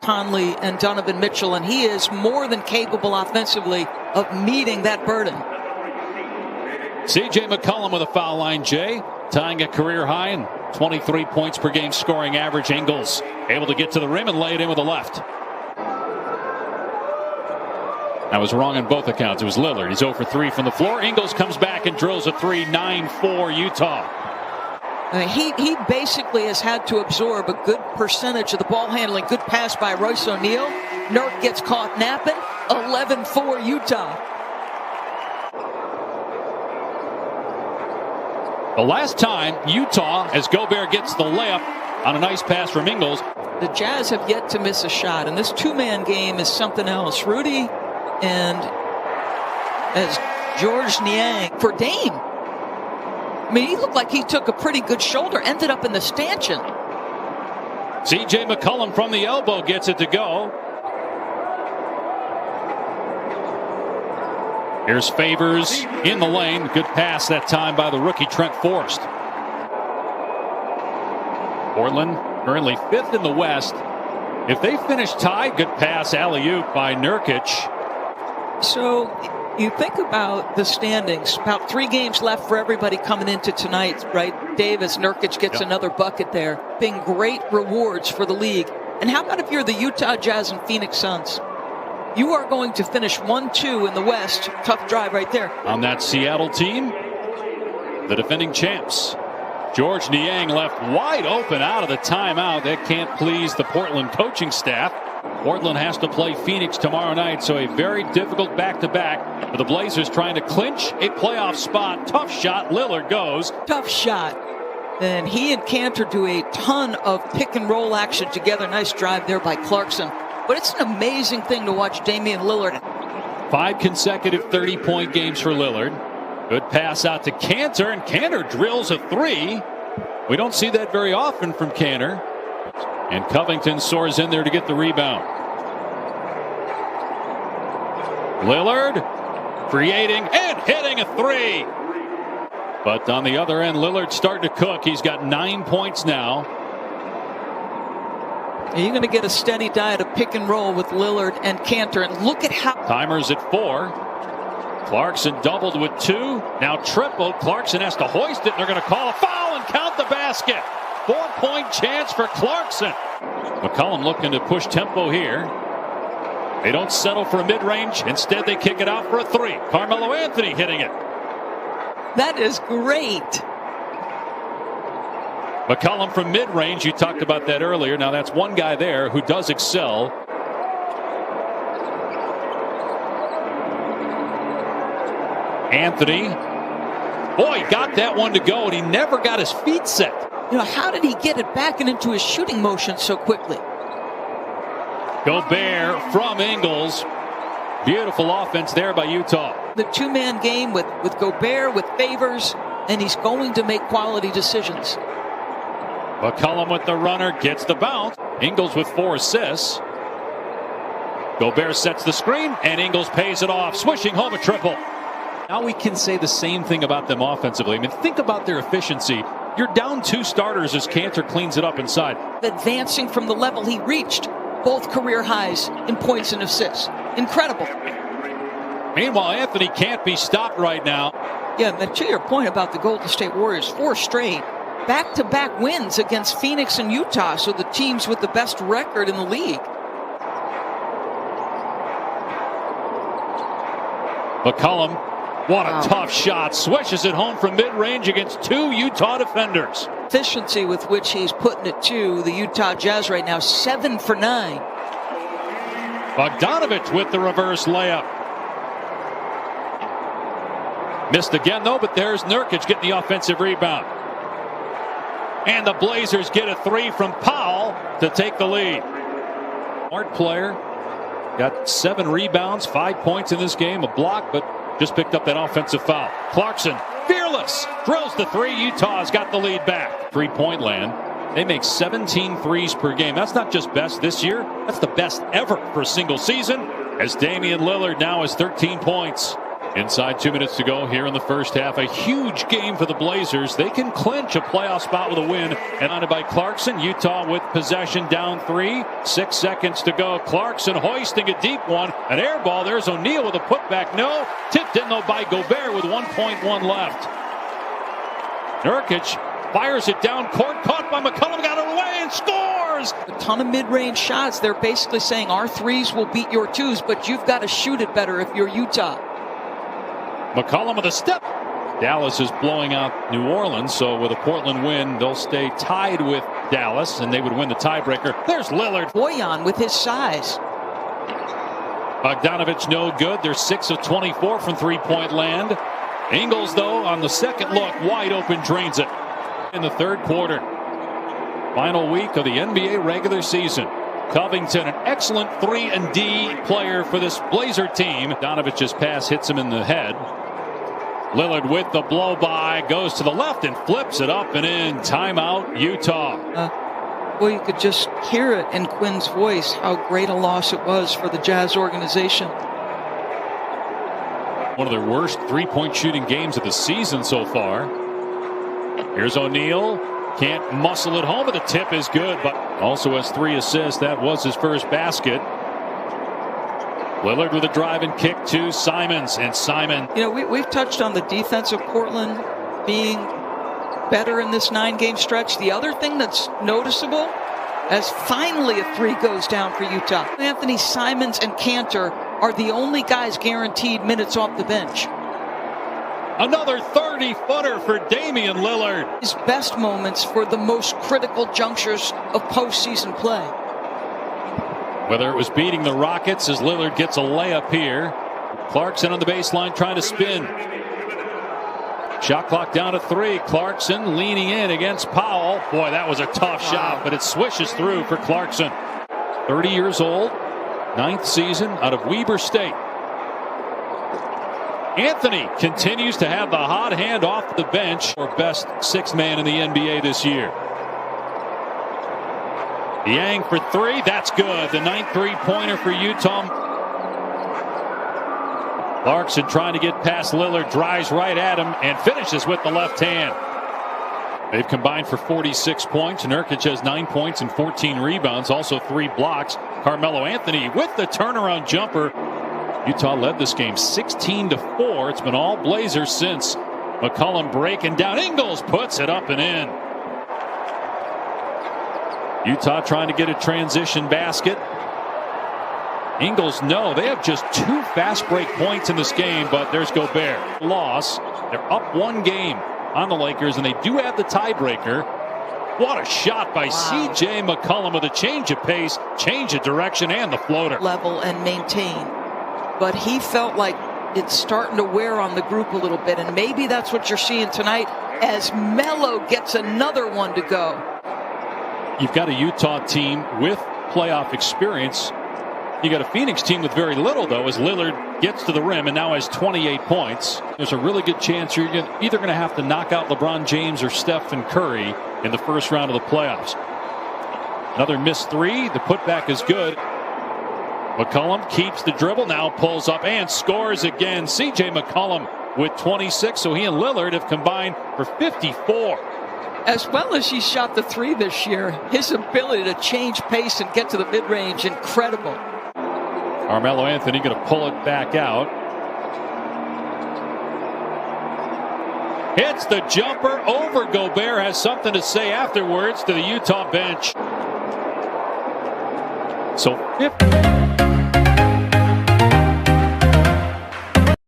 Conley and Donovan Mitchell, and he is more than capable offensively of meeting that burden. C.J. McCollum with a foul line, Jay, tying a career high and 23 points per game scoring average. Ingles able to get to the rim and lay it in with the left. I was wrong on both accounts. It was Lillard. He's 0 for 3 from the floor. Ingles comes back and drills a 3, 9-4 Utah. He basically has had to absorb a good percentage of the ball handling. Good pass by Royce O'Neal. Nurk gets caught napping. 11-4 Utah. The last time Utah, as Gobert gets the layup on a nice pass from Ingles. The Jazz have yet to miss a shot, and this two-man game is something else. Rudy and as Georges Niang for Dame. I mean, he looked like he took a pretty good shoulder, ended up in the stanchion. C.J. McCollum from the elbow gets it to go. Here's Favors in the lane. Good pass that time by the rookie Trent Forrest. Portland currently 5th in the West. If they finish tied, good pass alley-oop by Nurkic. So you think about the standings, about 3 games left for everybody coming into tonight, right? Davis, Nurkic gets another bucket there, being great rewards for the league. And how about if you're the Utah Jazz and Phoenix Suns? You are going to finish 1-2 in the West. Tough drive right there. On that Seattle team, the defending champs. Georges Niang left wide open out of the timeout. That can't please the Portland coaching staff. Portland has to play Phoenix tomorrow night, so a very difficult back-to-back for the Blazers trying to clinch a playoff spot. Tough shot. Lillard goes. Tough shot. And he and Cantor do a ton of pick-and-roll action together. Nice drive there by Clarkson. But it's an amazing thing to watch Damian Lillard. 5 consecutive 30-point games for Lillard. Good pass out to Cantor, and Cantor drills a 3. We don't see that very often from Cantor. And Covington soars in there to get the rebound. Lillard creating and hitting a 3. But on the other end, Lillard's starting to cook. He's got 9 points now. You're going to get a steady diet of pick and roll with Lillard and Cantor. And look at how... Timer's at 4. Clarkson doubled with 2. Now tripled. Clarkson has to hoist it. They're going to call a foul and count the basket. 4-point chance for Clarkson. McCollum looking to push tempo here. They don't settle for a mid-range. Instead, they kick it out for a 3. Carmelo Anthony hitting it. That is great. McCollum from mid-range, you talked about that earlier. Now that's one guy there who does excel. Anthony. Boy, got that one to go, and he never got his feet set. You know, how did he get it back and into his shooting motion so quickly? Gobert from Ingles. Beautiful offense there by Utah. The two-man game with Gobert, with Favors, and he's going to make quality decisions. McCollum with the runner, gets the bounce. Ingles with 4 assists. Gobert sets the screen, and Ingles pays it off, swishing home a triple. Now we can say the same thing about them offensively. I mean, think about their efficiency. You're down 2 starters as Cantor cleans it up inside. Advancing from the level he reached, both career highs in points and assists. Incredible. Meanwhile, Anthony can't be stopped right now. Yeah, but to your point about the Golden State Warriors, 4 straight back-to-back wins against Phoenix and Utah, so the teams with the best record in the league. McCollum, what a tough shot. Swishes it home from mid-range against 2 Utah defenders. Efficiency with which he's putting it to the Utah Jazz right now, 7 for 9. Bogdanovich with the reverse layup. Missed again, though, but there's Nurkic getting the offensive rebound. And the Blazers get a 3 from Powell to take the lead. Smart player. Got 7 rebounds, 5 points in this game, a block, but just picked up that offensive foul. Clarkson, fearless, drills the 3. Utah's got the lead back. 3-point land. They make 17 threes per game. That's not just best this year. That's the best ever for a single season, as Damian Lillard now has 13 points. Inside 2 minutes to go here in the first half. A huge game for the Blazers. They can clinch a playoff spot with a win. And on it by Clarkson. Utah with possession, down 3. 6 seconds to go. Clarkson hoisting a deep one. An air ball. There's O'Neal with a putback. No. Tipped in though by Gobert with 1.1 left. Nurkic fires it down court. Caught by McCollum. Got it away and scores. A ton of mid-range shots. They're basically saying our threes will beat your twos, but you've got to shoot it better if you're Utah. McCollum with a step. Dallas is blowing out New Orleans, so with a Portland win, they'll stay tied with Dallas, and they would win the tiebreaker. There's Lillard. Boyan with his size. Bogdanovich no good. They're 6 of 24 from three-point land. Ingles, though, on the second look, wide open, drains it in the third quarter. Final week of the NBA regular season. Covington, an excellent 3-and-D player for this Blazer team. Donovich's pass hits him in the head. Lillard with the blow-by, goes to the left and flips it up and in. Timeout, Utah. Well, you could just hear it in Quinn's voice how great a loss it was for the Jazz organization. One of their worst three-point shooting games of the season so far. Here's O'Neal. Can't muscle it home, but the tip is good. But also has 3 assists. That was his first basket. Lillard with a drive and kick to Simons, and Simon. You know, we've touched on the defense of Portland being better in this 9-game stretch. The other thing that's noticeable, as finally a 3 goes down for Utah. Anthony Simons and Cantor are the only guys guaranteed minutes off the bench. Another 30-footer for Damian Lillard. His best moments for the most critical junctures of postseason play. Whether it was beating the Rockets as Lillard gets a layup here. Clarkson on the baseline trying to spin. Shot clock down to 3. Clarkson leaning in against Powell. Boy, that was a tough shot, but it swishes through for Clarkson. 30 years old, 9th season out of Weber State. Anthony continues to have the hot hand off the bench for best 6th man in the NBA this year. Yang for 3. That's good. The 9th three-pointer for Utah. Clarkson trying to get past Lillard. Drives right at him and finishes with the left hand. They've combined for 46 points. Nurkic has 9 points and 14 rebounds. Also 3 blocks. Carmelo Anthony with the turnaround jumper. Utah led this game 16-4. It's been all Blazers since. McCollum breaking down. Ingles puts it up and in. Utah trying to get a transition basket. Ingles, no, they have just 2 fast break points in this game, but there's Gobert. Loss. They're up 1 game on the Lakers, and they do have the tiebreaker. What a shot by C.J. McCollum with a change of pace, change of direction, and the floater. Level and maintain. But he felt like it's starting to wear on the group a little bit, and maybe that's what you're seeing tonight as Melo gets another one to go. You've got a Utah team with playoff experience. You got a Phoenix team with very little, though, as Lillard gets to the rim and now has 28 points. There's a really good chance you're either going to have to knock out LeBron James or Stephen Curry in the first round of the playoffs. Another missed 3. The putback is good. McCollum keeps the dribble, now pulls up and scores again. C.J. McCollum with 26, so he and Lillard have combined for 54. As well as he shot the 3 this year, his ability to change pace and get to the mid-range, incredible. Carmelo Anthony going to pull it back out. Hits the jumper over Gobert, has something to say afterwards to the Utah bench. So 50.